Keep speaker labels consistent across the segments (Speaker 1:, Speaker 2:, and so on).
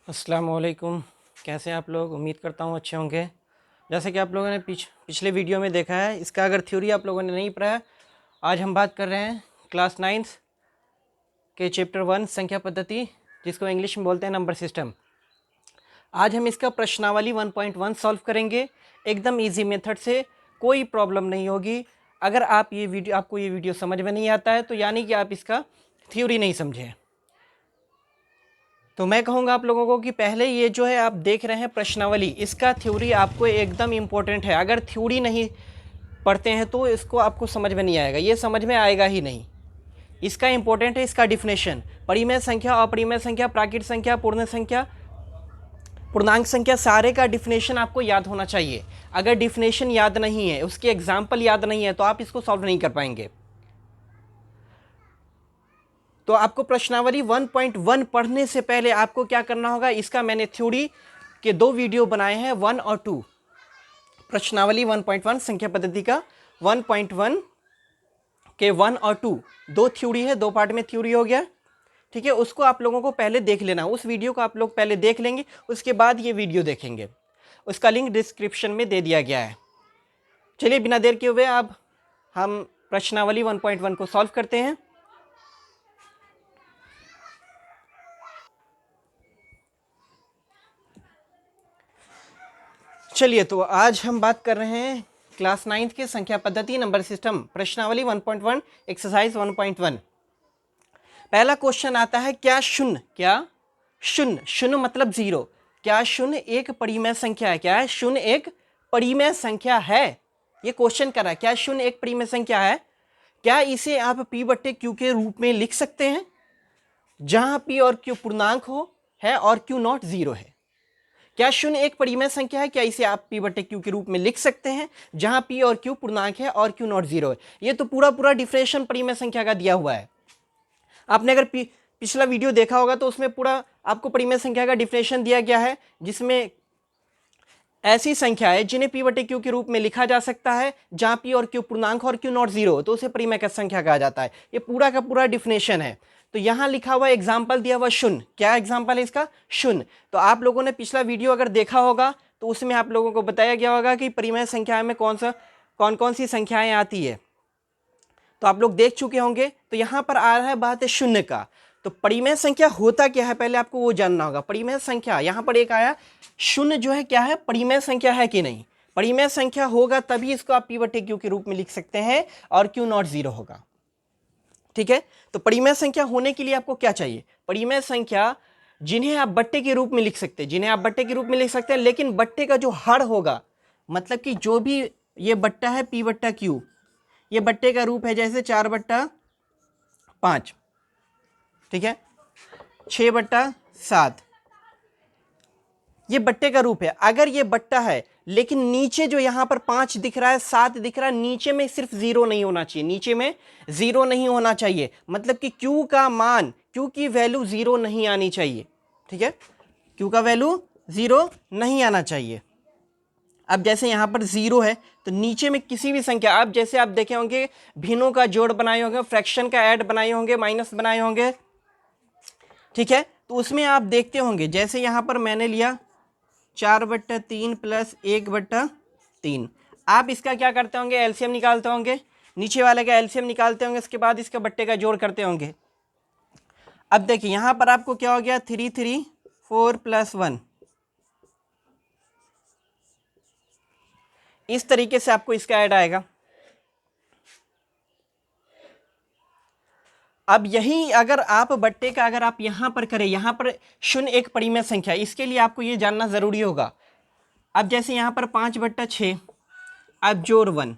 Speaker 1: अस्सलाम वालेकुम। कैसे हैं आप लोग? उम्मीद करता हूँ अच्छे होंगे। जैसे कि आप लोगों ने पिछले वीडियो में देखा है, इसका अगर थ्योरी आप लोगों ने नहीं पढ़ा है, आज हम बात कर रहे हैं क्लास 9 के चैप्टर 1 संख्या पद्धति, जिसको इंग्लिश में बोलते हैं नंबर सिस्टम। आज हम इसका प्रश्नावली 1.1 सॉल्व करेंगे एकदम ईजी मेथड से, कोई प्रॉब्लम नहीं होगी। अगर आपको ये वीडियो समझ में नहीं आता है तो यानी कि आप इसका थ्योरी नहीं समझे। तो मैं कहूँगा आप लोगों को कि पहले ये जो है आप देख रहे हैं प्रश्नावली, इसका थ्योरी आपको एकदम इम्पोर्टेंट है। अगर थ्योरी नहीं पढ़ते हैं तो इसको आपको समझ में नहीं आएगा, ये समझ में आएगा ही नहीं। इसका इम्पोर्टेंट है इसका डिफिनेशन। परिमेय संख्या, अपरिमेय संख्या, प्राकृत संख्या, पूर्ण संख्या, पूर्णांक संख्या, सारे का डिफिनेशन आपको याद होना चाहिए। अगर डिफिनेशन याद नहीं है, उसके एग्जाम्पल याद नहीं है, तो आप इसको सॉल्व नहीं कर पाएंगे। तो आपको प्रश्नावली 1.1 पढ़ने से पहले आपको क्या करना होगा, इसका मैंने थ्योरी के 2 वीडियो बनाए हैं, 1 और 2। प्रश्नावली 1.1 संख्या पद्धति का 1.1 के 1 और 2 दो थ्योरी है, 2 पार्ट में थ्योरी हो गया। ठीक है, उसको आप लोगों को पहले देख लेना। उस वीडियो को आप लोग पहले देख लेंगे, उसके बाद ये वीडियो देखेंगे। उसका लिंक डिस्क्रिप्शन में दे दिया गया है। चलिए बिना देर किए हुए अब हम प्रश्नावली 1.1 को सॉल्व करते हैं। चलिए, तो आज हम बात कर रहे हैं क्लास 9 के संख्या पद्धति नंबर सिस्टम प्रश्नावली 1.1 एक्सरसाइज 1.1। पहला क्वेश्चन आता है, क्या शून्य मतलब 0, क्या शून्य एक परिमेय संख्या है? क्या है? शून्य एक परिमेय संख्या है। ये क्वेश्चन कर रहा है, क्या शून्य एक परिमेय संख्या है? क्या इसे आप p/q के रूप में लिख सकते हैं, जहां p और q पूर्णांक हो है और q नॉट 0 है? क्या शून्य एक परिमेय संख्या है? क्या इसे आप p/q के रूप में लिख सकते हैं, जहां p और q पूर्णांक है और q नॉट 0 है? ये तो पूरा डिफिनेशन परिमेय संख्या का दिया हुआ है। आपने अगर पिछला वीडियो देखा होगा तो उसमें पूरा आपको परिमेय संख्या का डिफिनेशन दिया गया है, जिसमें ऐसी संख्या है जिन्हें p/q के रूप में लिखा जा सकता है, जहां p और q पूर्णांक और q नॉट 0, तो उसे परिमेय संख्या कहा जाता है। ये पूरा का पूरा डिफिनेशन है। तो यहां लिखा हुआ एग्जाम्पल दिया हुआ शून्य, क्या एग्जाम्पल है इसका? शून्य। तो आप लोगों ने पिछला वीडियो अगर देखा होगा तो उसमें आप लोगों को बताया गया होगा कि परिमेय संख्या में कौन कौन सी संख्याएं आती है, तो आप लोग देख चुके होंगे। तो यहां पर आ रहा है बात है शून्य का। तो परिमेय संख्या होता क्या है, पहले आपको वो जानना होगा। परिमेय संख्या यहां पर एक आया, शून्य जो है क्या है? परिमेय संख्या है कि नहीं? परिमेय संख्या होगा तभी इसको आप p/q के रूप में लिख सकते हैं और q नॉट 0 होगा। ठीक है, तो परिमेय संख्या होने के लिए आपको क्या चाहिए? परिमेय संख्या जिन्हें आप बट्टे के रूप में लिख सकते हैं, जिन्हें आप बट्टे के रूप में लिख सकते हैं, लेकिन बट्टे का जो हर होगा, मतलब कि जो भी ये बट्टा है p/q, ये बट्टे का रूप है, जैसे 4/5, ठीक है, 6/7, ये बट्टे का रूप है। अगर ये बट्टा है लेकिन नीचे जो यहां पर 5 दिख रहा है, 7 दिख रहा है, नीचे में सिर्फ 0 नहीं होना चाहिए, नीचे में 0 नहीं होना चाहिए, मतलब कि q का मान, q की वैल्यू 0 नहीं आनी चाहिए। ठीक है, q का वैल्यू 0 नहीं आना चाहिए। अब जैसे यहाँ पर 0 है तो नीचे में किसी भी संख्या, अब जैसे आप देखे होंगे भिन्नों का जोड़ बनाए होंगे, फ्रैक्शन का ऐड बनाए होंगे, माइनस बनाए होंगे। ठीक है, तो उसमें आप देखते होंगे, जैसे यहाँ पर मैंने लिया 4/3 + 1/3। आप इसका क्या करते होंगे? एलसीएम निकालते होंगे, नीचे वाले का एलसीएम निकालते होंगे, उसके बाद इसका बट्टे का जोड़ करते होंगे। अब देखिए यहाँ पर आपको क्या हो गया, 3 3 4 + 1। इस तरीके से आपको इसका ऐड आएगा। अब यही अगर आप बट्टे का अगर आप यहां पर करें, यहां पर शून्य एक परिमेय संख्या, इसके लिए आपको ये जानना जरूरी होगा। अब जैसे यहां पर 5/6, अब जोड़ 1,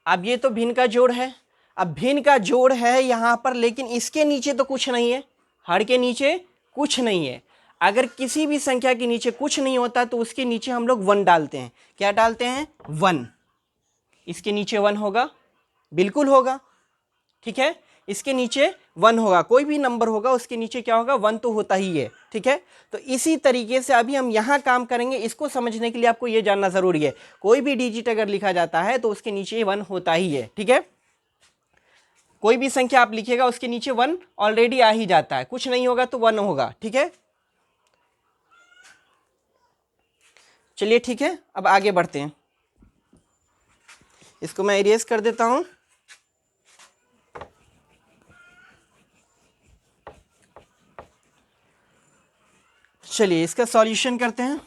Speaker 1: अब ये तो भिन्न का जोड़ है, अब भिन्न का जोड़ है यहां पर, लेकिन इसके नीचे तो कुछ नहीं है, हर के नीचे कुछ नहीं है। अगर किसी भी संख्या के नीचे कुछ नहीं होता तो उसके नीचे हम लोग 1 डालते हैं। क्या डालते हैं? 1। इसके नीचे 1 होगा, बिल्कुल होगा। ठीक है, इसके नीचे 1 होगा, कोई भी नंबर होगा उसके नीचे क्या होगा? 1 तो होता ही है। ठीक है, तो इसी तरीके से अभी हम यहां काम करेंगे। इसको समझने के लिए आपको यह जानना जरूरी है, कोई भी डिजिट अगर लिखा जाता है तो उसके नीचे 1 होता ही है। ठीक है, कोई भी संख्या आप लिखेगा उसके नीचे 1 ऑलरेडी आ ही जाता है, कुछ नहीं होगा तो 1 होगा। ठीक है, चलिए ठीक है, अब आगे बढ़ते हैं। इसको मैं इरेज कर देता हूं। चलिए इसका सॉल्यूशन करते हैं।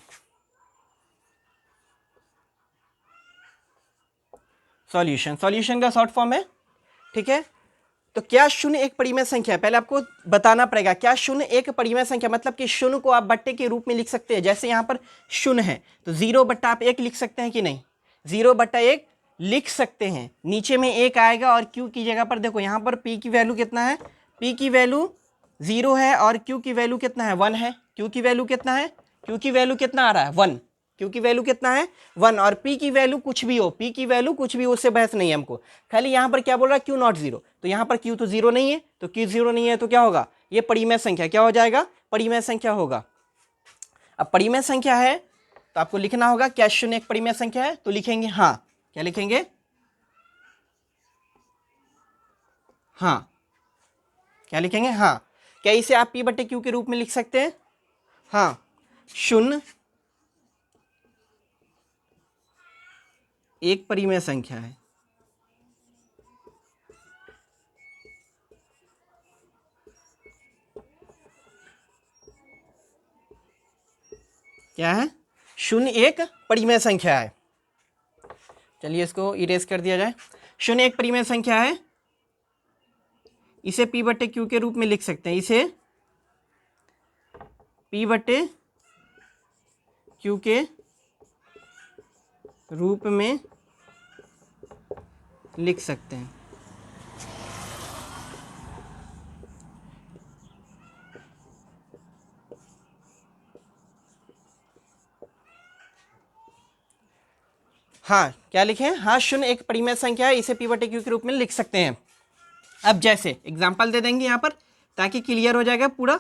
Speaker 1: सॉल्यूशन का शॉर्ट फॉर्म है, ठीक है। तो क्या शून्य एक परिमेय संख्या है? पहले आपको बताना पड़ेगा क्या शून्य एक परिमेय संख्या, मतलब कि शून्य को आप बट्टे के रूप में लिख सकते हैं। जैसे यहाँ पर शून्य है तो 0/, आप 1 लिख सकते हैं कि नहीं? 0/1 लिख सकते हैं। नीचे में 1 आएगा और q की जगह पर देखो यहाँ पर p की वैल्यू कितना है? p की वैल्यू 0 है और q की वैल्यू कितना है? 1 है। q की वैल्यू कितना है? q की वैल्यू कितना आ रहा है? 1। q की वैल्यू कितना है? 1। और p की वैल्यू कुछ भी हो, p की वैल्यू कुछ भी हो, उससे बहस नहीं है हमको। खाली यहाँ पर क्या बोल रहा है? q not 0। तो यहाँ पर q तो 0 नहीं है, तो q 0 नहीं है तो क्या होगा? ये परिमेय संख्या क्या हो जाएगा? परिमेय संख्या होगा। अब परिमेय संख्या है तो आपको लिखना होगा क्या शून्य एक परिमेय संख्या है? तो लिखेंगे हाँ। क्या लिखेंगे? हाँ। क्या लिखेंगे? हाँ। क्या इसे आप p/q के रूप में लिख सकते हैं? हाँ। शून्य एक परिमेय संख्या है। क्या है? शून्य एक परिमेय संख्या है। चलिए इसको इरेज कर दिया जाए। शून्य एक परिमेय संख्या है, इसे p/q के रूप में लिख सकते हैं। इसे p/q के रूप में लिख सकते हैं। हाँ, क्या लिखें? हाँ, शून्य एक परिमेय संख्या है, इसे p/q के रूप में लिख सकते हैं। अब जैसे एग्जाम्पल दे देंगे यहाँ पर ताकि क्लियर हो जाएगा पूरा।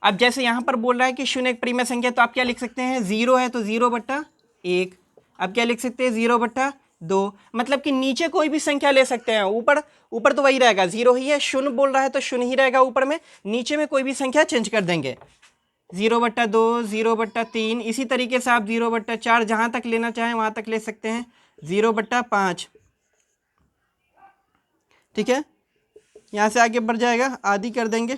Speaker 1: अब जैसे यहाँ पर बोल रहा है कि शून्य एक परिमेय संख्या, तो आप क्या लिख सकते हैं? 0 है तो 0/1। अब क्या लिख सकते हैं? 0/2। मतलब कि नीचे कोई भी संख्या ले सकते हैं। ऊपर तो वही रहेगा, 0 ही है। शून्य बोल रहा है तो शून्य ही रहेगा ऊपर में। नीचे में कोई भी संख्या चेंज कर देंगे। 0/2, 0/3, इसी तरीके से आप 0/4 जहां तक लेना चाहें वहां तक ले सकते हैं। 0/5, ठीक है। यहां से आगे बढ़ जाएगा, आधी कर देंगे,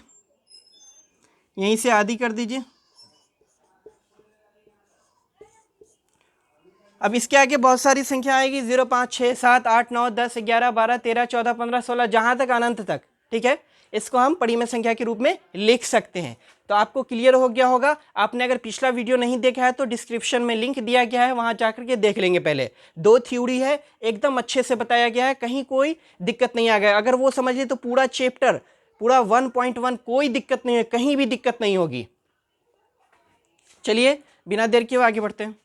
Speaker 1: यहीं से आधी कर दीजिए। अब इसके आगे बहुत सारी संख्या आएगी, 0, 5, 6, 7, 8, 9, 10, 11, 12, 13, 14, 15, 16, जहां तक अनंत तक, ठीक है। इसको हम परिमेय संख्या के रूप में लिख सकते हैं। तो आपको क्लियर हो गया होगा। आपने अगर पिछला वीडियो नहीं देखा है तो डिस्क्रिप्शन में लिंक दिया गया है, वहां जाकर के देख लेंगे। पहले 2 थ्योरी है, एकदम अच्छे से बताया गया है, कहीं कोई दिक्कत नहीं आ गया। अगर वो समझ ले तो पूरा चैप्टर, पूरा 1.1 कोई दिक्कत नहीं है, कहीं भी दिक्कत नहीं होगी। चलिए बिना देर किए आगे बढ़ते हैं।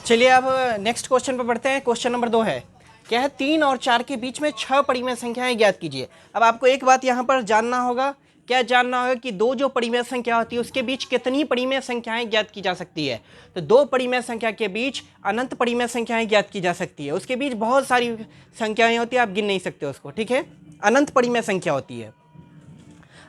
Speaker 1: चलिए अब नेक्स्ट क्वेश्चन पर बढ़ते हैं। क्वेश्चन नंबर 2 है, क्या है? 3 और 4 के बीच में 6 परिमेय संख्याएं ज्ञात कीजिए। अब आपको एक बात यहाँ पर जानना होगा, क्या जानना होगा कि दो जो परिमेय संख्या होती है उसके बीच कितनी परिमेय संख्याएं ज्ञात की जा सकती है। तो दो परिमेय संख्या के बीच अनंत परिमेय संख्याएं ज्ञात की जा सकती है। उसके बीच बहुत सारी संख्याएं होती है, आप गिन नहीं सकते उसको, ठीक है। अनंत परिमेय संख्या होती है।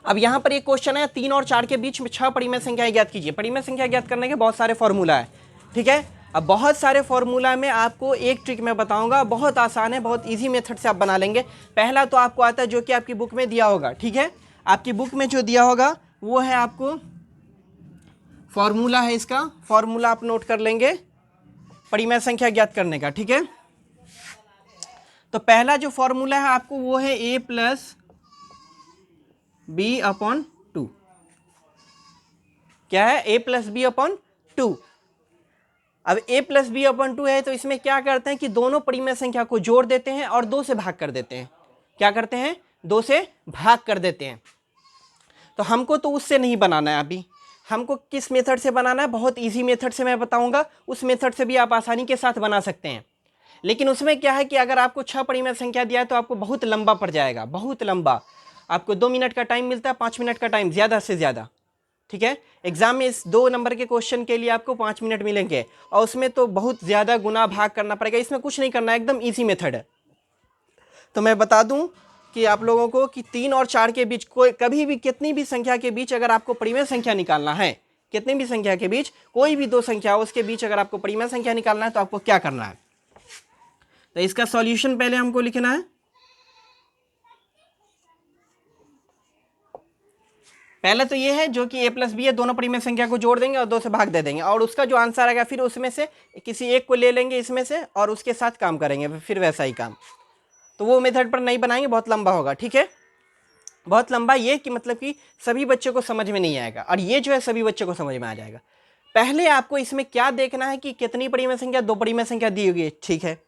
Speaker 1: अब यहाँ पर एक क्वेश्चन है, 3 और 4 के बीच में 6 परिमेय संख्याएं ज्ञात कीजिए। परिमेय संख्या ज्ञात करने के बहुत सारे फॉर्मूला है, ठीक है। अब बहुत सारे फॉर्मूला में आपको एक ट्रिक मैं बताऊंगा, बहुत आसान है, बहुत इजी मेथड से आप बना लेंगे। पहला तो आपको आता है जो कि आपकी बुक में दिया होगा, ठीक है। आपकी बुक में जो दिया होगा वो है, आपको फॉर्मूला है, इसका फॉर्मूला आप नोट कर लेंगे परिमेय संख्या ज्ञात करने का, ठीक है। तो पहला जो फॉर्मूला है आपको वो है a+b/2। क्या है? a+b/2। अब a+b/2 है तो इसमें क्या करते हैं कि दोनों परिमेय संख्या को जोड़ देते हैं और 2 से भाग कर देते हैं। क्या करते हैं? 2 से भाग कर देते हैं। तो हमको तो उससे नहीं बनाना है अभी, हमको किस मेथड से बनाना है? बहुत इजी मेथड से मैं बताऊंगा, उस मेथड से भी आप आसानी के साथ बना सकते हैं। लेकिन उसमें क्या है कि अगर आपको 6 परिमेय संख्या दिया है तो आपको बहुत लंबा पड़ जाएगा, बहुत लंबा। आपको 2 मिनट का टाइम मिलता है, 5 मिनट का टाइम ज़्यादा से ज़्यादा, ठीक है। एग्जाम में इस 2 नंबर के क्वेश्चन के लिए आपको 5 मिनट मिलेंगे और उसमें तो बहुत ज़्यादा गुना भाग करना पड़ेगा। इसमें कुछ नहीं करना है, एकदम ईजी मेथड है। तो मैं बता दूं कि आप लोगों को कि 3 और 4 के बीच कोई कभी भी कितनी भी संख्या के बीच अगर आपको परिमेय संख्या निकालना है, कितनी भी संख्या के बीच कोई भी दो संख्या हो उसके बीच अगर आपको परिमेय संख्या निकालना है तो आपको क्या करना है? तो इसका सॉल्यूशन पहले हमको लिखना है। पहले तो ये है जो कि a प्लस बी है, दोनों परिमेय संख्या को जोड़ देंगे और 2 से भाग दे देंगे और उसका जो आंसर आएगा फिर उसमें से किसी एक को ले लेंगे इसमें से और उसके साथ काम करेंगे, फिर वैसा ही काम। तो वो मेथड पर नहीं बनाएंगे, बहुत लंबा होगा, ठीक है, बहुत लंबा, ये कि मतलब कि सभी बच्चों को समझ में नहीं आएगा और ये जो है सभी बच्चों को समझ में आ जाएगा। पहले आपको इसमें क्या देखना है कि कितनी परिमेय संख्या, 2 परिमेय संख्या दी होगी, ठीक है।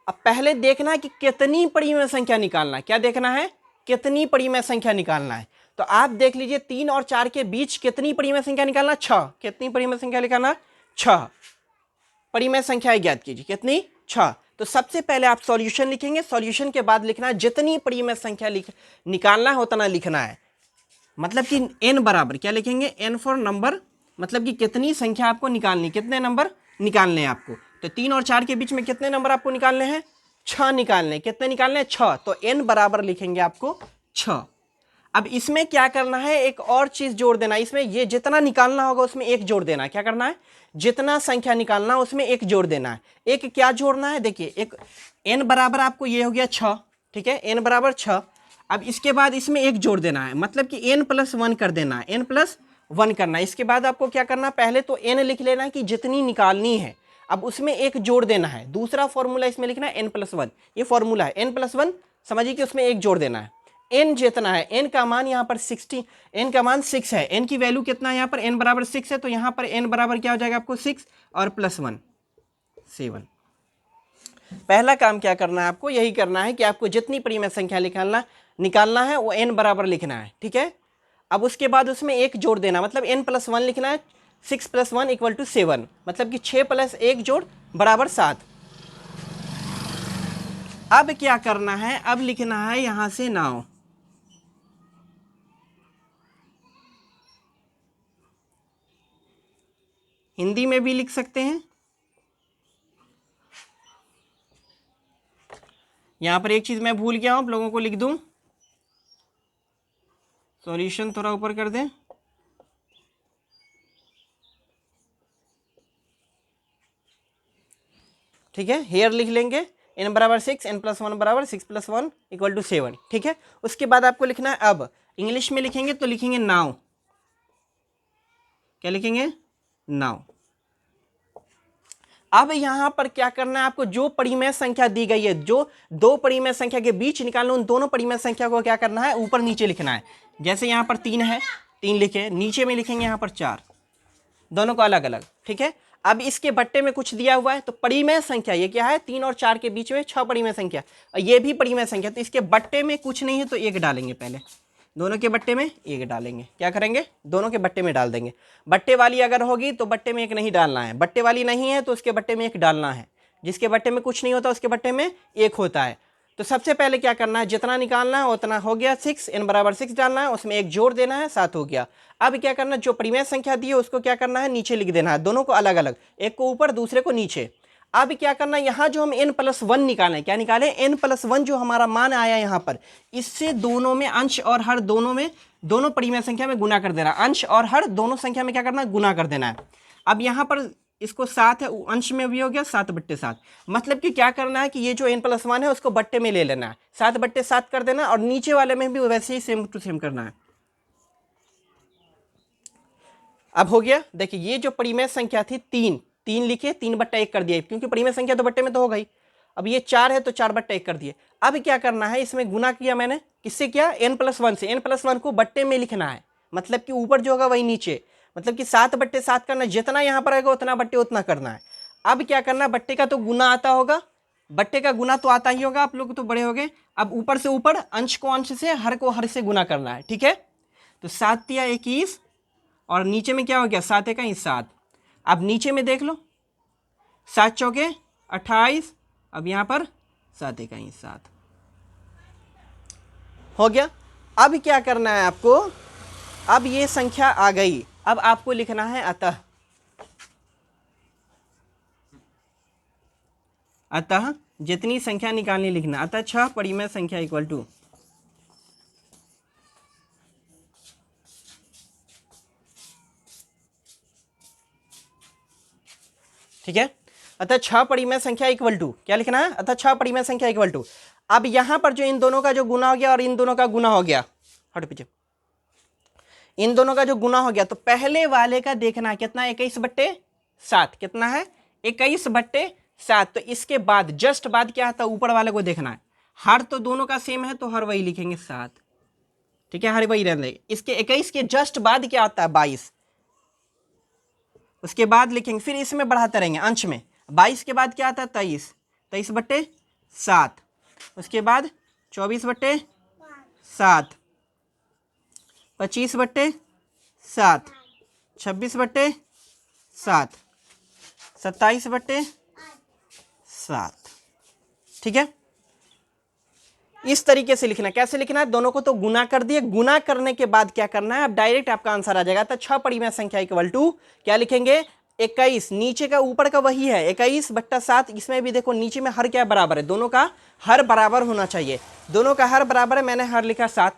Speaker 1: अब पहले देखना है कि कितनी परिमेय संख्या निकालना है, क्या देखना है? कितनी परिमेय संख्या निकालना है। तो आप देख लीजिए 3 और 4 के बीच कितनी परिमेय संख्या निकालना? 6। कितनी परिमेय संख्या निकालना? 6 परिमेय संख्या ज्ञात कीजिए, कितनी? 6। तो सबसे पहले आप सॉल्यूशन लिखेंगे, सॉल्यूशन के बाद लिखना है जितनी परिमेय संख्या निकालना है उतना लिखना है, मतलब कि n बराबर क्या लिखेंगे? n फॉर नंबर, मतलब कि कितनी संख्या आपको निकालनी, कितने नंबर निकालने हैं आपको। तो 3 और 4 के बीच में कितने नंबर आपको निकालने हैं? 6 निकालने। कितने निकालने हैं? 6। तो n बराबर लिखेंगे आपको 6। अब इसमें क्या करना है, एक और चीज जोड़ देना, इसमें ये जितना निकालना होगा उसमें एक जोड़ देना है। क्या करना है? जितना संख्या निकालना उसमें एक जोड़ देना है। एक क्या जोड़ना है? देखिए, एक n बराबर आपको ये हो गया 6, ठीक है, n बराबर 6। अब इसके बाद इसमें एक जोड़ देना है, मतलब कि n प्लस 1 कर देना है, n प्लस 1 करना है। इसके बाद आपको क्या करना है? पहले तो n लिख लेना है कि जितनी निकालनी है, अब उसमें एक जोड़ देना है। दूसरा फॉर्मूला इसमें लिखना है n प्लस 1, ये फॉर्मूला है n प्लस 1, समझिए कि उसमें एक जोड़ देना है। n जितना है, n का मान यहाँ पर 60, n का मान 6 है, n की वैल्यू कितना है यहाँ पर? n बराबर 6 है, तो यहाँ पर n बराबर क्या हो जाएगा आपको? 6 और प्लस 1 7। पहला काम क्या करना है आपको? यही करना है कि आपको जितनी परिमेय संख्या निकालना है वो n बराबर लिखना है, ठीक है। अब उसके बाद उसमें एक जोड़ देना, मतलब n प्लस 1 लिखना है। 6 प्लस 1 इक्वल टू 7, मतलब कि 6 प्लस 1 जोड़ बराबर 7। अब क्या करना है? अब लिखना है यहां से 9। हिंदी में भी लिख सकते हैं। यहां पर एक चीज मैं भूल गया हूं, आप लोगों को लिख दूं, सॉल्यूशन थोड़ा ऊपर कर दें। ठीक है, हेयर लिख लेंगे n बराबर 6, n प्लस 1 बराबर 6 प्लस 1 इक्वल टू 7, ठीक है। उसके बाद आपको लिखना है, अब इंग्लिश में लिखेंगे तो लिखेंगे नाउ। क्या लिखेंगे? नाउ। अब यहां पर क्या करना है आपको? जो परिमेय संख्या दी गई है, जो दो परिमेय संख्या के बीच निकालना, उन दोनों परिमेय संख्या को क्या करना है? ऊपर नीचे लिखना है। जैसे यहां पर 3 है, 3 लिखे, नीचे में लिखेंगे यहां पर 4, दोनों को अलग अलग, ठीक है। अब इसके बट्टे में कुछ दिया हुआ है, तो परिमेय संख्या ये क्या है? 3 और 4 के बीच में 6 परिमेय संख्या, और ये भी परिमेय संख्या, तो इसके बट्टे में कुछ नहीं है तो 1 डालेंगे। पहले दोनों के बट्टे में 1 डालेंगे। क्या करेंगे? दोनों के बट्टे में डाल देंगे। बट्टे वाली अगर होगी तो बट्टे में 1 नहीं डालना है, बट्टे वाली नहीं है तो उसके बट्टे में 1 डालना है। जिसके बट्टे में कुछ नहीं होता उसके बट्टे में 1 होता है। तो सबसे पहले क्या करना है? जितना निकालना है उतना हो गया 6, n बराबर 6 डालना है, उसमें 1 जोड़ देना है, 7 हो गया। अब क्या करना है? जो परिमेय संख्या दी है उसको क्या करना है? नीचे लिख देना है, दोनों को अलग अलग, एक को ऊपर दूसरे को नीचे। अब क्या करना है? यहाँ जो हम n प्लस 1 निकालें, क्या निकालें? n प्लस 1 जो हमारा मान आया यहाँ पर, इससे दोनों में अंश और हर दोनों में, दोनों परिमेय संख्या में गुना कर देना। अंश और हर दोनों संख्या में क्या करना है? गुना कर देना है। अब यहाँ पर इसको 7 है, अंश में भी हो गया 7/7, मतलब कि क्या करना है कि ये जो n प्लस 1 है उसको बट्टे में ले लेना है, 7/7 कर देना, और नीचे वाले में भी वैसे ही सेम टू सेम करना है। अब हो गया। देखिए, ये जो परिमेय संख्या थी 3 लिखे, 3/1 कर दिया, क्योंकि परिमेय संख्या तो बट्टे में तो हो गई। अब ये 4 है तो 4/1 कर दिए। अब क्या करना है? इसमें गुना किया मैंने, किससे किया? n प्लस 1 से। n प्लस 1 को बट्टे में लिखना है, मतलब कि ऊपर जो होगा वही नीचे, मतलब कि 7/7 करना, जितना यहाँ पर आएगा उतना बट्टे उतना करना है। अब क्या करना? बट्टे का तो गुना आता होगा, बट्टे का गुना तो आता ही होगा, आप लोग तो बड़े हो गए। अब ऊपर से ऊपर, अंश को अंश से, हर को हर से गुना करना है, ठीक है। तो 7 या 21, और नीचे में क्या हो गया? 7 × 7। अब नीचे में देख लो, 7 चौके 28, अब यहाँ पर 7 × 7 हो गया। अब क्या करना है आपको? अब ये संख्या आ गई, अब आपको लिखना है अतः। अतः जितनी संख्या निकालनी लिखना, अतः 6 परिमेय संख्या इक्वल टू ठीक है। अतः 6 परिमेय संख्या इक्वल टू क्या लिखना है, अतः 6 परिमेय संख्या इक्वल टू। अब यहां पर जो इन दोनों का जो गुना हो गया और इन दोनों का गुना हो गया, हट पीछे, इन दोनों का जो गुना हो गया तो पहले वाले का देखना है कितना, 21/7 कितना है, 21/7। तो इसके बाद जस्ट बाद क्या आता है, ऊपर वाले को देखना है, हर तो दोनों का सेम है तो हर वही लिखेंगे 7, ठीक है, हर वही रहने देंगे। इसके 21 के जस्ट बाद क्या आता है 22, उसके बाद लिखेंगे, फिर इसमें बढ़ाते रहेंगे अंश में। 22 के बाद क्या आता है 23, 23/7, उसके बाद 24/7, 25/7, 26/7, 27/7, ठीक है। इस तरीके से लिखना है। कैसे लिखना है, दोनों को तो गुना कर दिए, गुना करने के बाद क्या करना है, अब डायरेक्ट आपका आंसर आ जाएगा। तो 6 परिमेय संख्या इक्वल टू क्या लिखेंगे, 21, नीचे का ऊपर का वही है 21/7, इसमें भी देखो नीचे में हर क्या बराबर है, दोनों का हर बराबर होना चाहिए, दोनों का हर बराबर है, मैंने हर लिखा 7।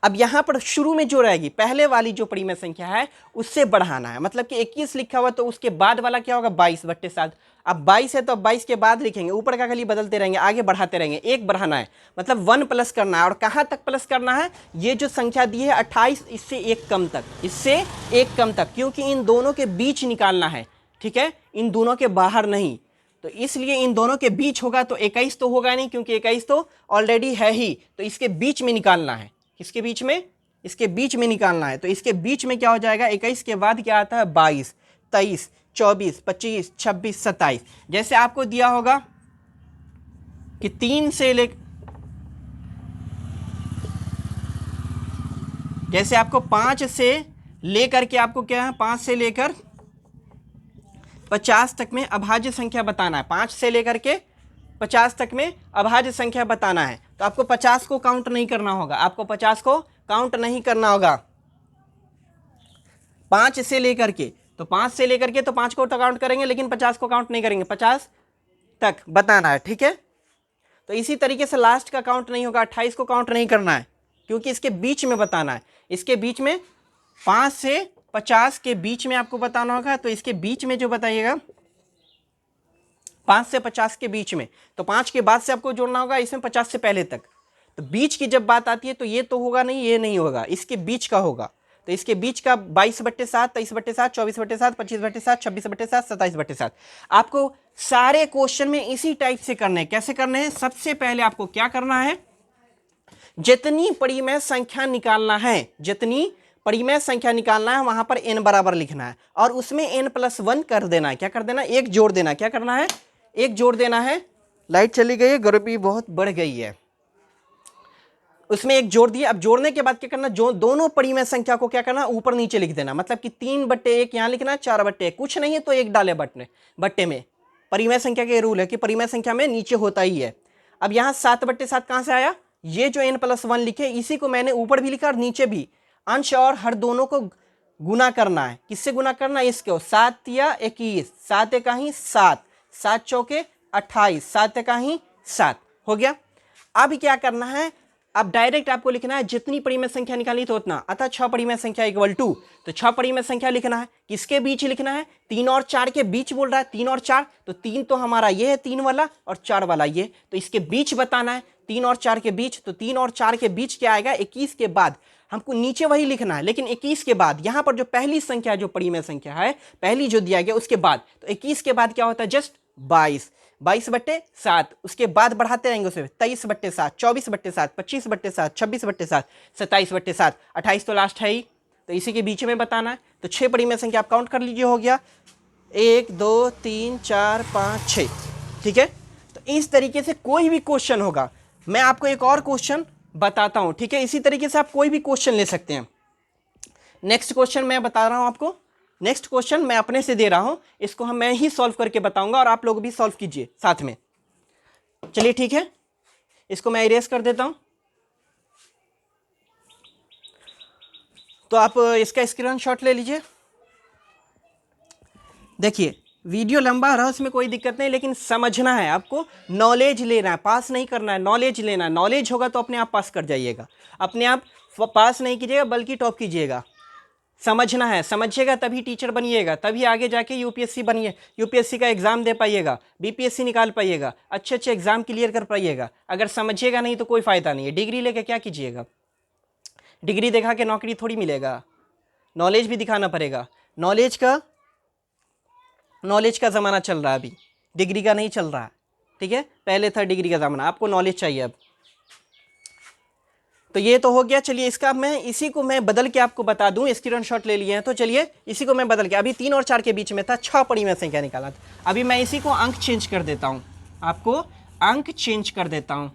Speaker 1: अब यहां पर शुरू में जो रहेगी पहले वाली जो परिमेय संख्या है उससे बढ़ाना है, मतलब कि 21 लिखा हुआ तो उसके बाद वाला क्या होगा 22/7। अब 22 है तो अब 22 के बाद लिखेंगे, ऊपर का खाली बदलते रहेंगे, आगे बढ़ाते रहेंगे, एक बढ़ाना है, मतलब 1 प्लस करना है। और कहां तक प्लस करना है, ये जो संख्या दी है 28, इससे एक कम तक, इससे एक कम तक, क्योंकि इन दोनों के बीच निकालना है, ठीक है, इन दोनों के बाहर नहीं। तो इसलिए इन दोनों के बीच होगा तो 21 तो होगा नहीं, क्योंकि 21 तो ऑलरेडी है ही, तो इसके बीच में निकालना है। किसके बीच में, इसके बीच में निकालना है। तो इसके बीच में क्या हो जाएगा, 21 के बाद क्या आता है 22, 23, 24, 25, 26, 27। जैसे आपको दिया होगा कि 3 से ले, जैसे आपको 5 से लेकर के आपको क्या है, 5 से लेकर 50 तक में अभाज्य संख्या बताना है, 5 से लेकर के 50 तक में अभाज्य संख्या बताना है। तो आपको 50 को काउंट नहीं करना होगा, आपको 50 को काउंट नहीं करना होगा। 5 से लेकर के, तो 5 से लेकर के तो 5 को तो काउंट करेंगे, लेकिन 50 को काउंट नहीं करेंगे, 50 तक बताना है, ठीक है। तो इसी तरीके से लास्ट का काउंट नहीं होगा, 28 को काउंट नहीं करना है, क्योंकि इसके बीच में बताना है, इसके बीच में 5 से 50 के बीच में आपको बताना होगा। तो इसके बीच में जो बताइएगा 5 से 50 के बीच में, तो 5 के बाद से आपको जोड़ना होगा, इसमें 50 से पहले तक। तो बीच की जब बात आती है तो ये तो होगा नहीं, ये नहीं होगा, इसके बीच का होगा। तो इसके बीच का 22/7, 23/7, 24/7, 25/7, 26/7, 27/7। आपको सारे क्वेश्चन में इसी टाइप से करने हैं। कैसे करने हैं, सबसे पहले आपको क्या करना है, जितनी परिमेय संख्या निकालना है, जितनी परिमेय संख्या निकालना है वहां पर n बराबर लिखना है, और उसमें n+1 कर देना है। क्या कर देना है, एक जोड़ देना। क्या करना है, एक जोड़ देना है। लाइट चली गई है, गर्मी बहुत बढ़ गई है, उसमें एक जोड़ दिया। अब जोड़ने के बाद क्या करना, जो दोनों परिमेय संख्या को क्या करना, ऊपर नीचे लिख देना, मतलब कि 3/1 यहां लिखना है, 4/1, कुछ नहीं है तो एक डाले बट्टे में। परिमेय संख्या के रूल है कि परिमेय संख्या में नीचे होता ही है। अब यहां 7/7 कहां से आया, ये जो n+1 लिखे इसी को मैंने ऊपर भी लिखा और नीचे भी। अंश और हर दोनों को गुना करना है। किससे गुना करना है, इसको 7 या 21, 7 एका ही 7, 7 चौके 28, 7 एका ही 7 हो गया। अब क्या करना है, अब डायरेक्ट आपको लिखना है जितनी परिमेय संख्या निकाली तो उतना, अतः 6 परिमेय संख्या इक्वल टू, तो 6 परिमेय संख्या लिखना है। किसके बीच लिखना है, 3 और 4 के बीच बोल रहा है, 3 और 4, तो 3 तो हमारा ये है 3 वाला, और 4 वाला ये, तो इसके बीच बताना है 3 और 4 के बीच। तो 3 और 4 के बीच क्या आएगा, 21 के बाद हमको नीचे वही लिखना है, लेकिन 21 के बाद यहां पर जो पहली संख्या जो परिमेय संख्या है पहली जो दिया गया उसके बाद, तो 21 के बाद क्या होता है, जस्ट 22, 22/7, उसके बाद बढ़ाते रहेंगे उसे 23/7, 24/7, 25/7, 26/7, 27/7, 28 तो लास्ट है ही, तो इसी के बीच में बताना है। तो 6 परिमेय संख्या आप काउंट कर लीजिए, हो गया 1 2 3 4 5 6, ठीक है। तो इस तरीके से कोई भी क्वेश्चन होगा, मैं आपको एक और क्वेश्चन बताता हूं, ठीक है, इसी तरीके से आप कोई भी क्वेश्चन ले सकते हैं। नेक्स्ट क्वेश्चन मैं बता रहा हूं आपको, नेक्स्ट क्वेश्चन मैं अपने से दे रहा हूं, इसको मैं ही सॉल्व करके बताऊंगा और आप लोग भी सॉल्व कीजिए साथ में। चलिए ठीक है, इसको मैं इरेज कर देता हूं, तो आप इसका स्क्रीनशॉट ले लीजिए। देखिए वीडियो लंबा रहा, उसमें कोई दिक्कत नहीं, लेकिन समझना है आपको, नॉलेज लेना है, पास नहीं करना है, नॉलेज लेना है। नॉलेज होगा तो अपने आप पास कर जाइएगा, अपने आप पास नहीं कीजिएगा बल्कि टॉप कीजिएगा। समझना है, समझिएगा तभी टीचर बनिएगा, तभी आगे जाके यूपीएससी बनिए, यूपीएससी का एग्जाम दे पाइएगा, बीपीएससी निकाल पाइएगा, अच्छे अच्छे एग्जाम क्लियर कर पाइएगा। अगर समझिएगा नहीं तो कोई फ़ायदा नहीं है। डिग्री लेके क्या कीजिएगा? डिग्री दिखा के नौकरी थोड़ी मिलेगा, नॉलेज भी दिखाना पड़ेगा। नॉलेज का ज़माना चल रहा है अभी, डिग्री का नहीं चल रहा है, ठीक है? पहले था डिग्री का ज़माना, आपको नॉलेज चाहिए अब। तो ये तो हो गया। चलिए इसका मैं इसी को मैं बदल के आपको बता दूं, स्क्रीनशॉट ले लिए हैं तो चलिए इसी को मैं बदल के, अभी 3 और 4 के बीच में था, 6 परिमेय संख्या निकाला था, अभी मैं इसी को अंक चेंज कर देता हूं, आपको अंक चेंज कर देता हूं।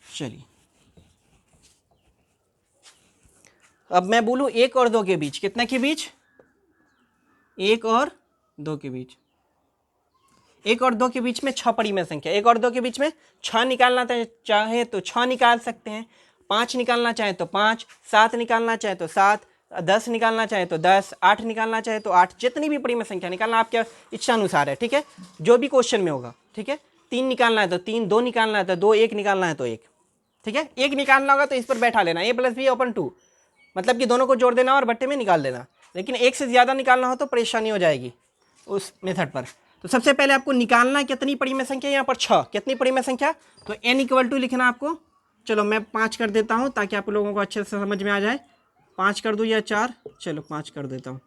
Speaker 1: चलिए अब मैं बोलूं 1 और 2 के बीच, कितना के बीच? 1 और 2 के बीच, 1 और 2 के बीच में 6 परिमेय संख्या, 1 और 2 के बीच में 6 निकालना चाहे तो 6 निकाल सकते हैं, 5 निकालना चाहे तो 5, 7 निकालना चाहे तो 7, 10 निकालना चाहे तो 10, 8 निकालना चाहे तो 8, जितनी भी परिमेय संख्या निकालना आपके इच्छा अनुसार है, ठीक है? जो भी क्वेश्चन में होगा, ठीक है? 3 निकालना है तो 3, 2 निकालना है तो 2, 1 निकालना है तो 1, ठीक है? 1 निकालना होगा तो इस पर बैठा लेना, a + b / 2, मतलब कि दोनों को जोड़ देना और बट्टे में निकाल देना। लेकिन 1 से ज़्यादा निकालना हो तो परेशानी हो जाएगी उस मेथड पर। तो सबसे पहले आपको निकालना कितनी परिमेय संख्या, यहाँ पर 6, कितनी परिमेय संख्या? तो n = लिखना आपको, चलो मैं 5 कर देता हूँ ताकि आप लोगों को अच्छे से समझ में आ जाए। 5 कर दूँ या 4? चलो 5 कर देता हूँ।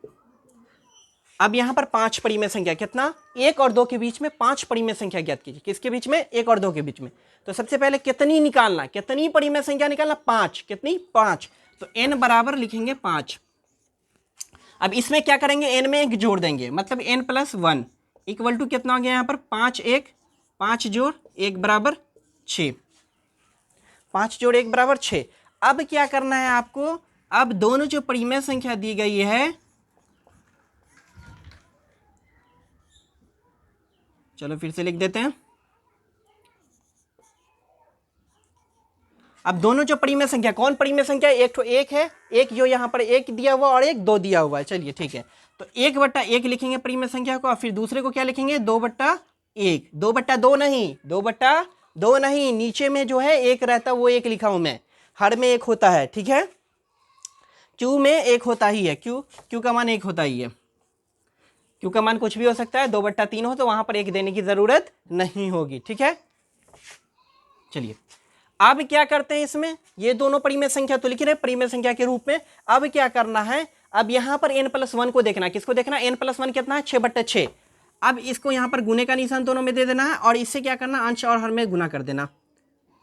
Speaker 1: अब यहाँ पर 5 परिमेय संख्या, कितना? 1 और 2 के बीच में 5 परिमेय संख्या ज्ञात कीजिए। किसके बीच में? 1 और 2 के बीच में। तो सबसे पहले कितनी निकालना, कितनी परिमेय संख्या निकालना? 5, कितनी? 5। तो n बराबर लिखेंगे 5। अब इसमें क्या करेंगे? n में 1 जोड़ देंगे, मतलब n + 1 = कितना हो गया यहाँ पर? 5 1, 5 जोड़ 1 बराबर 6, 5 जोड़ 1 बराबर 6। अब क्या करना है आपको? अब दोनों जो परिमेय संख्या दी गई है, चलो फिर से लिख देते हैं। अब दोनों जो परिमेय संख्या, कौन परिमेय संख्या? एक तो 1 है, एक जो यहाँ पर 1 दिया हुआ और एक 2 दिया हुआ है। चलिए ठीक है, तो 1/1 लिखेंगे परिमेय संख्या को, और फिर दूसरे को क्या लिखेंगे? 2/1, 2/2 नहीं, 2/2 नहीं, नीचे में जो है 1 रहता है वो 1 लिखा हूं मैं, हर में 1 होता है, ठीक है? क्यू में 1 होता ही है, क्यू का मान 1 होता ही है, क्यू का मान कुछ भी हो सकता है, 2/3 हो तो वहां पर 1 देने की जरूरत नहीं होगी, ठीक है? चलिए अब क्या करते हैं इसमें, ये दोनों परिमेय संख्या तो लिख रहे हैं परिमेय संख्या के रूप में। अब क्या करना है? अब यहाँ पर n + 1 को देखना, किसको देखना? n + 1 कितना है? 6/6। अब इसको यहाँ पर गुने का निशान दोनों में दे देना है, और इससे क्या करना? अंश और हर में गुना कर देना,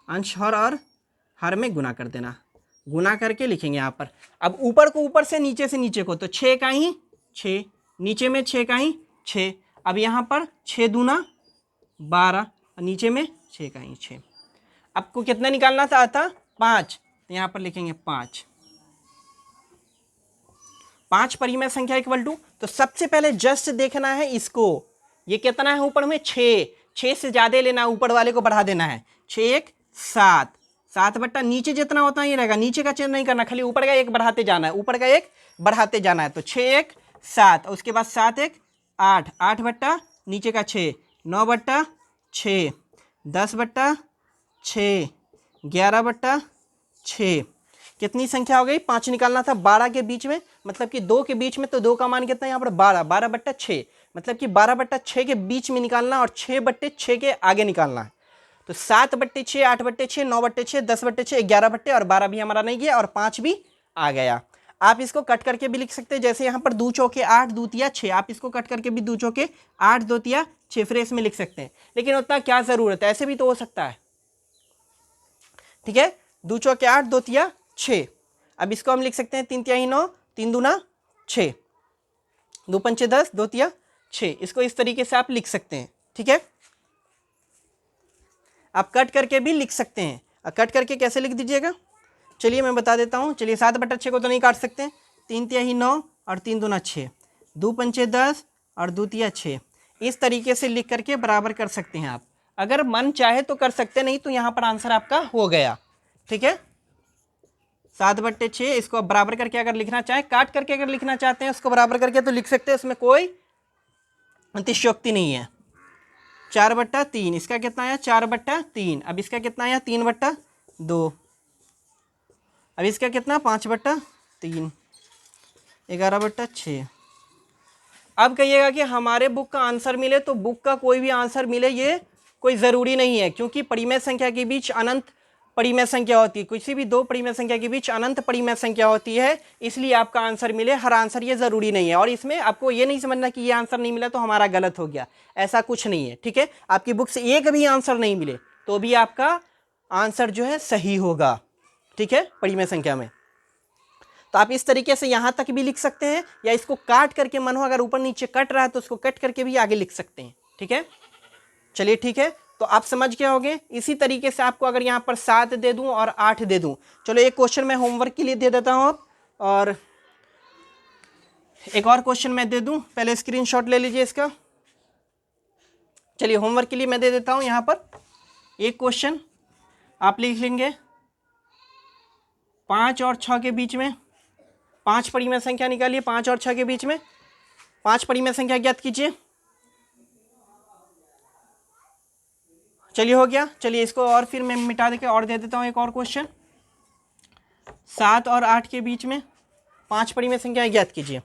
Speaker 1: अंश और हर में गुना कर देना, गुना करके लिखेंगे यहाँ पर। अब ऊपर को ऊपर से नीचे को, तो 6 का ही 6, नीचे में 6 का ही 6। अब यहाँ पर 6 दूना 12, नीचे में 6 का ही 6। आपको कितना निकालना था? 5, तो यहाँ पर लिखेंगे 5, 5 परिमेय संख्या = तो सबसे पहले जस्ट देखना है इसको, ये कितना है ऊपर में? 6 से ज्यादा लेना, ऊपर वाले को बढ़ा देना है। 6 1 7, 7 नीचे जितना होता है ये रहेगा, नीचे का चेंज नहीं करना, खाली ऊपर का 1 बढ़ाते जाना है, ऊपर का 1 बढ़ाते जाना है। तो 6 1 7, उसके बाद 7 1 8, 8 नीचे का 6, 9/6, 10/6, 11/6, कितनी संख्या हो गई? 5 निकालना था 12 के बीच में, मतलब कि 2 के बीच में, तो 2 का मान कितना है यहाँ पर? 12, 12/6, मतलब कि 12/6 के बीच में निकालना और 6/6 के आगे निकालना है। तो 7/6, 8/6, 9/6, 10/6, 11/, और 12 भी हमारा नहीं गया और 5 भी आ गया। आप इसको कट करके भी लिख सकते हैं, जैसे यहाँ पर 2 चौके 8, 2 तिया 6, आप इसको कट करके भी 2 चौके 8, 2 तिया 6 फ्रेस में लिख सकते हैं, लेकिन उतना क्या जरूरत है, ऐसे भी तो हो सकता है, ठीक है? 2 चौके 8, 2 तिया 6। अब इसको हम लिख सकते हैं 3 तिहाई 9, 3 दूना 6, 2 पंचे 10, 2 तिया 6। इसको इस तरीके से आप लिख सकते हैं, ठीक है? आप कट करके भी लिख सकते हैं। कट करके कैसे लिख दीजिएगा? चलिए मैं बता देता हूँ। चलिए 7/6 को तो नहीं काट सकते, 3 तिहाई 9 और 3 दूना 6, 2 पंचे 10 और 2 तिया 6। इस तरीके से लिख करके बराबर कर सकते हैं आप, अगर मन चाहे तो कर सकते, नहीं तो यहाँ पर आंसर आपका हो गया, ठीक है? 7/6 इसको बराबर करके अगर लिखना चाहे, काट करके अगर लिखना चाहते हैं उसको बराबर करके तो लिख सकते हैं, उसमें कोई अतिशयोक्ति नहीं है, 4/3, इसका कितना आया 4/3, अब इसका कितना आया 3/2, अब इसका कितना 5/3, 11/6। अब कहिएगा कि हमारे बुक का आंसर मिले, तो बुक का कोई भी आंसर मिले ये कोई ज़रूरी नहीं है, क्योंकि परिमेय संख्या के बीच अनंत परिमेय संख्या होती है, किसी भी दो परिमेय संख्या के बीच अनंत परिमेय संख्या होती है, इसलिए आपका आंसर मिले हर आंसर ये ज़रूरी नहीं है। और इसमें आपको ये नहीं समझना कि ये आंसर नहीं मिला तो हमारा गलत हो गया, ऐसा कुछ नहीं है, ठीक है। आपकी बुक से एक भी आंसर नहीं मिले तो भी आपका आंसर जो है सही होगा, ठीक है, परिमेय संख्या में। तो आप इस तरीके से यहाँ तक भी लिख सकते हैं, या इसको काट करके मन हो, अगर ऊपर नीचे कट रहा है तो उसको कट करके भी आगे लिख सकते हैं, ठीक है। चलिए ठीक है, तो आप समझ गए होंगे। इसी तरीके से आपको अगर यहाँ पर 7 दे दूं और 8 दे दूं, चलो एक क्वेश्चन मैं होमवर्क के लिए दे देता हूँ, और एक और क्वेश्चन मैं दे दूं, पहले स्क्रीनशॉट ले लीजिए इसका। चलिए होमवर्क के लिए मैं दे देता हूँ यहाँ पर एक क्वेश्चन, आप लिख लेंगे 5 और 6 के बीच में 5 परिमेय संख्या निकालिए, 5 और 6 के बीच में 5 परिमेय संख्या ज्ञात कीजिए। चलिए हो गया, चलिए इसको और फिर मैं मिटा देकर और दे देता हूँ एक और क्वेश्चन, 7 और 8 के बीच में 5 परिमेय संख्या ज्ञात कीजिए।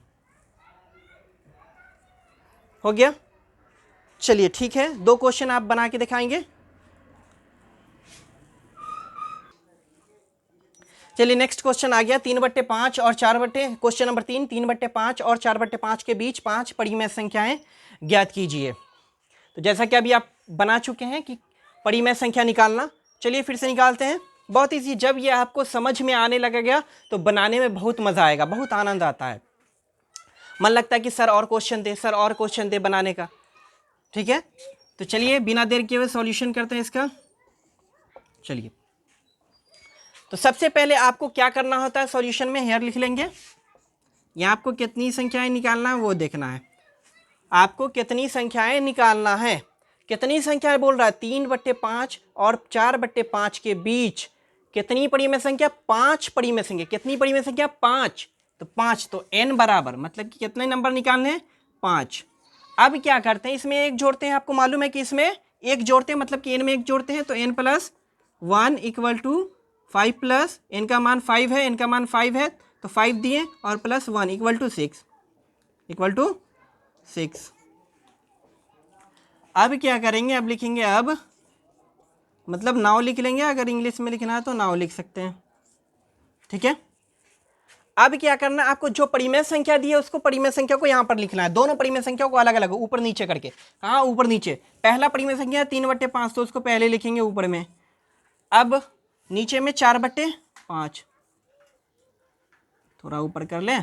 Speaker 1: हो गया, चलिए ठीक है, 2 क्वेश्चन आप बना के दिखाएंगे। चलिए नेक्स्ट क्वेश्चन आ गया 3/5 और 4 क्वेश्चन नंबर 3, 3/5 और 4/5 के बीच 5 परिमेय संख्याएं ज्ञात कीजिए। तो जैसा कि अभी आप बना चुके हैं कि परिमेय संख्या निकालना, चलिए फिर से निकालते हैं। बहुत ईजी, जब ये आपको समझ में आने लगेगा तो बनाने में बहुत मज़ा आएगा, बहुत आनंद आता है, मन लगता है कि सर और क्वेश्चन दे, सर और क्वेश्चन दे बनाने का, ठीक है। तो चलिए बिना देर किए हुए सॉल्यूशन करते हैं इसका। चलिए, तो सबसे पहले आपको क्या करना होता है सॉल्यूशन में, हेयर लिख लेंगे, यहाँ आपको कितनी संख्याएं निकालना है वो देखना है, आपको कितनी संख्याएं निकालना है। कितनी संख्या बोल रहा है 3/5 और 4/5 के बीच कितनी परिमेय संख्या, 5 परिमेय संख्या। कितनी परिमेय संख्या 5, तो 5 तो n बराबर, मतलब कि कितने नंबर निकालने हैं 5। अब क्या करते हैं, इसमें एक जोड़ते हैं, आपको मालूम है कि इसमें एक जोड़ते हैं मतलब कि n में एक जोड़ते हैं, तो n+1 = 5 प्लस n का मान 5 है, n का मान 5 है तो 5 दिए, और +1 = 6। अब क्या करेंगे, अब लिखेंगे, अब मतलब नाउ लिख लेंगे, अगर इंग्लिश में लिखना है तो नाउ लिख सकते हैं, ठीक है। अब क्या करना है, आपको जो परिमेय संख्या दी है उसको परिमेय संख्या को यहाँ पर लिखना है, दोनों परिमेय संख्या को अलग अलग ऊपर नीचे करके। कहाँ ऊपर नीचे, पहला परिमेय संख्या है 3/5 तो उसको पहले लिखेंगे ऊपर में, अब नीचे में 4/5, थोड़ा ऊपर कर ले,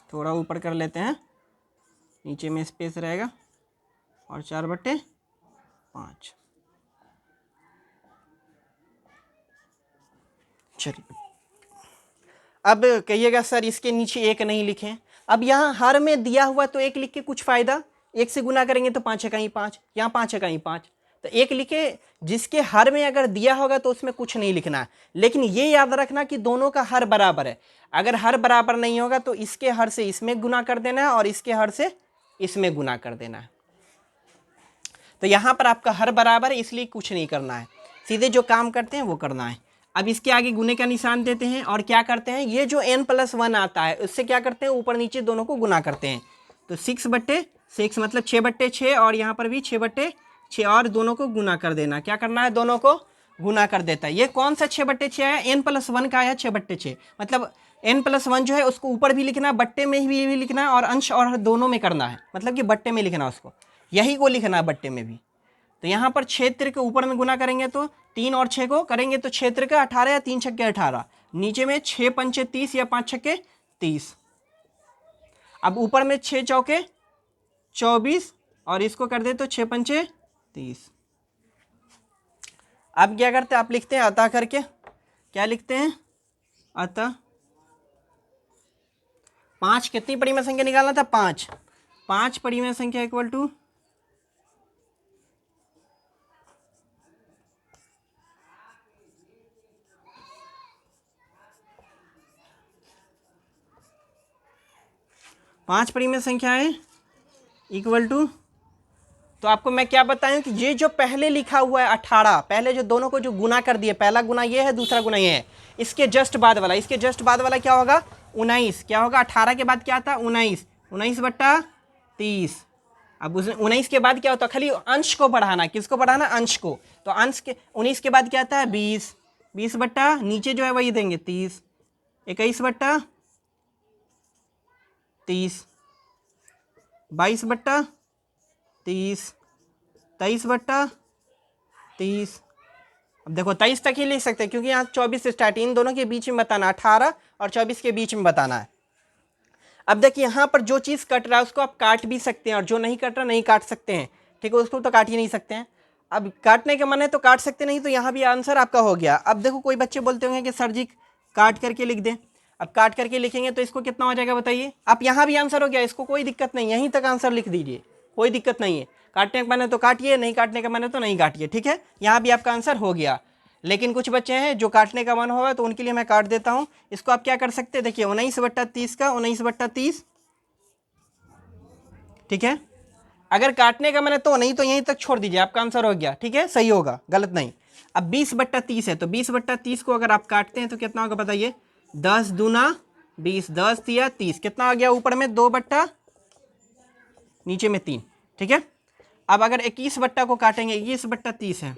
Speaker 1: थोड़ा ऊपर कर लेते हैं, नीचे में स्पेस रहेगा, और 4/5। चलिए, अब कहिएगा सर इसके नीचे एक नहीं लिखें, अब यहाँ हर में दिया हुआ तो एक लिख के कुछ फायदा, एक से गुना करेंगे तो 5 × 5, यहाँ 5 × 5, तो एक लिखे। जिसके हर में अगर दिया होगा तो उसमें कुछ नहीं लिखना है, लेकिन ये याद रखना कि दोनों का हर बराबर है। अगर हर बराबर नहीं होगा तो इसके हर से इसमें गुना कर देना है, और इसके हर से इसमें गुना कर देना है। तो यहाँ पर आपका हर बराबर है, इसलिए कुछ नहीं करना है, सीधे जो काम करते हैं वो करना है। अब इसके आगे गुने का निशान देते हैं, और क्या करते हैं, ये जो n+1 आता है उससे क्या करते हैं, ऊपर नीचे दोनों को गुना करते हैं। तो 6/6 मतलब 6/6, और यहाँ पर भी 6/6, और दोनों को गुना कर देना। क्या करना है, दोनों को गुना कर देता है। ये कौन सा 6/6 है, n+1 का है 6/6, मतलब n+1 जो है उसको ऊपर भी लिखना है, बट्टे में भी लिखना है, और अंश और दोनों में करना है, मतलब कि बट्टे में लिखना है उसको, यही को लिखना है बट्टे में भी। तो यहाँ पर क्षेत्र के ऊपर में गुना करेंगे तो 3 और 6 को करेंगे तो क्षेत्र का 18 या 3 छक्के 18, नीचे में 6 पंचे 30 या 5 छक्के 30। अब ऊपर में 6 चौके 24, और इसको कर दे तो 6 पंचे 30। अब क्या करते हैं, आप लिखते हैं अतः करके, क्या लिखते हैं, अतः 5 कितनी परिमेय संख्या निकालना था, 5 परिमेय संख्या = 5 परिमेय संख्याएं = तो आपको मैं क्या बताऊं कि ये जो पहले लिखा हुआ है 18, पहले जो दोनों को जो गुना कर दिए, पहला गुना ये है, दूसरा गुना ये है, इसके जस्ट बाद वाला, इसके जस्ट बाद वाला क्या होगा 19, क्या होगा 18 के बाद क्या था 19, 19/30। अब उस 19 के बाद क्या होता है, खाली अंश को बढ़ाना, किसको बढ़ाना अंश को, तो अंश के 19 के बाद क्या आता है 20, 20 बट्टा नीचे जो है वही देंगे 30, 21/30, 22/30, 23/30। अब देखो 23 तक ही लिख सकते हैं क्योंकि यहाँ 24 से स्टार्ट, इन दोनों के बीच में बताना, 18 और 24 के बीच में बताना है। अब देखिए यहाँ पर जो चीज़ कट रहा है उसको आप काट भी सकते हैं और जो नहीं कट रहा नहीं काट सकते हैं, ठीक है, उसको तो काट ही नहीं सकते हैं। अब काटने का मन है तो काट सकते नहीं, तो यहाँ भी आंसर आपका हो गया। अब देखो कोई बच्चे बोलते होंगे कि सर जी काट करके लिख दें, अब काट करके लिखेंगे तो इसको कितना हो जाएगा बताइए, आप यहाँ भी आंसर हो गया, इसको कोई दिक्कत नहीं, यहीं तक आंसर लिख दीजिए, कोई दिक्कत नहीं है, काटने का मन है तो काटिए, नहीं काटने का मन है तो नहीं काटिए, ठीक है, यहाँ भी आपका आंसर हो गया। लेकिन कुछ बच्चे हैं जो काटने का मन होगा तो उनके लिए मैं काट देता हूँ। इसको आप क्या कर सकते हैं, देखिए 19/30 का 19/30, ठीक है, अगर काटने का मन है तो नहीं, तो यहीं तक छोड़ दीजिए, आपका आंसर हो गया, ठीक है, सही होगा, गलत नहीं। अब 20/30 है, तो 20/30 को अगर आप काटते हैं तो कितना होगा बताइए, 10 दूना 20, 10 तिया 30, कितना आ गया ऊपर में 2 बट्टा नीचे में 3, ठीक है। अब अगर 21 बट्टा को काटेंगे, 21/30 है,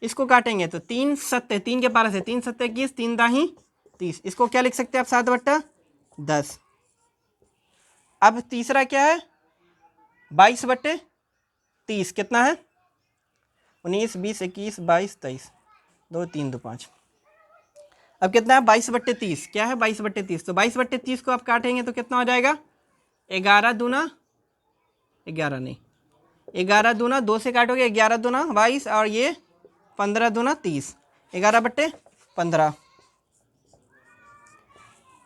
Speaker 1: इसको काटेंगे तो 3 सत्ते, 3 के पारा से 3 सत्ते 21, 3 दाही 30, इसको क्या लिख सकते हैं आप 7/10। अब तीसरा क्या है 22/30, कितना है 19, 20, 21, 22, 23, 2 3 2 5, अब कितना है 22/30, क्या है 22/30, तो 22/30 को आप काटेंगे तो कितना हो जाएगा 11 दूना 11 नहीं, 11 दूना 2 से काटोगे, 11 दूना 22 और ये 15 दूना 30, 11/15।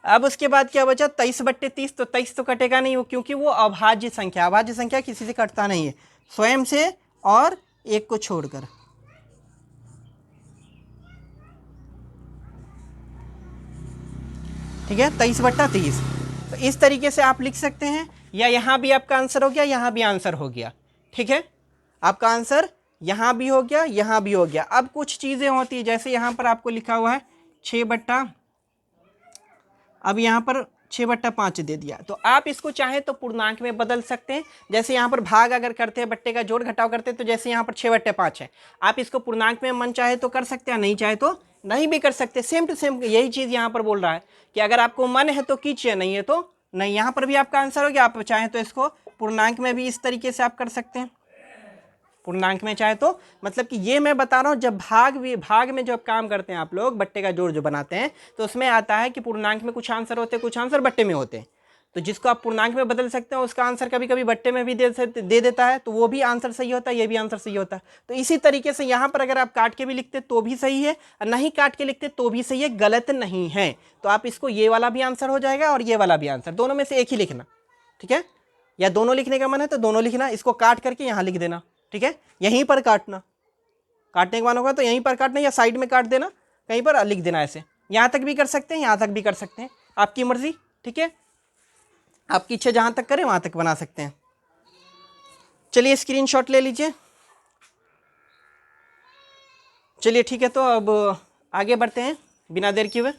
Speaker 1: अब उसके बाद क्या बचा 23/30, तो 23 तो कटेगा नहीं वो, क्योंकि वो अभाज्य संख्या, अभाज्य संख्या किसी से कटता नहीं है, स्वयं से और एक को छोड़कर, ठीक है 23/30। तो इस तरीके से आप लिख सकते हैं, या यहाँ भी आपका आंसर हो गया, यहाँ भी आंसर हो गया, ठीक है, आपका आंसर यहाँ भी हो गया, यहाँ भी हो गया। अब कुछ चीज़ें होती है, जैसे यहाँ पर आपको लिखा हुआ है 6 अब यहाँ पर 6/5 दे दिया, तो आप इसको चाहे तो पूर्णांक में बदल सकते हैं। जैसे यहाँ पर भाग अगर करते हैं, बट्टे का जोड़ घटाव करते हैं, तो जैसे यहाँ पर 6/5 है, आप इसको पूर्णांक में मन चाहे तो कर सकते हैं, नहीं चाहे तो नहीं भी कर सकते। सेम टू सेम यही चीज़ यहाँ पर बोल रहा है कि अगर आपको मन है तो कीजिए, नहीं है तो नहीं। यहाँ पर भी आपका आंसर हो गया, आप चाहें तो इसको पूर्णांक में भी इस तरीके से आप कर सकते हैं, पूर्णांक में चाहे तो, मतलब कि ये मैं बता रहा हूँ, जब भाग में जब काम करते हैं आप लोग, बट्टे का जोड़ जो बनाते हैं, तो उसमें आता है कि पूर्णांक में कुछ आंसर होते हैं, कुछ आंसर बट्टे में होते हैं। तो जिसको आप पूर्णांक में बदल सकते हैं उसका आंसर कभी कभी बट्टे में भी दे देता है, तो वो भी आंसर सही होता है, ये भी आंसर सही होता है। तो इसी तरीके से यहाँ पर अगर आप काट के भी लिखते तो भी सही है, और नहीं काट के लिखते तो भी सही है, गलत नहीं है। तो आप इसको ये वाला भी आंसर हो जाएगा और ये वाला भी आंसर, दोनों में से एक ही लिखना, ठीक है, या दोनों लिखने का मन है तो दोनों लिखना, इसको काट करके यहाँ लिख देना, ठीक है, यहीं पर काटना, काटने के मन होगा तो यहीं पर काटना या साइड में काट देना, कहीं पर लिख देना, ऐसे यहाँ तक भी कर सकते हैं, यहाँ तक भी कर सकते हैं, आपकी मर्जी, ठीक है, आपकी इच्छा जहाँ तक करें वहाँ तक बना सकते हैं। चलिए स्क्रीनशॉट ले लीजिए। चलिए ठीक है, तो अब आगे बढ़ते हैं बिना देर किए हुए।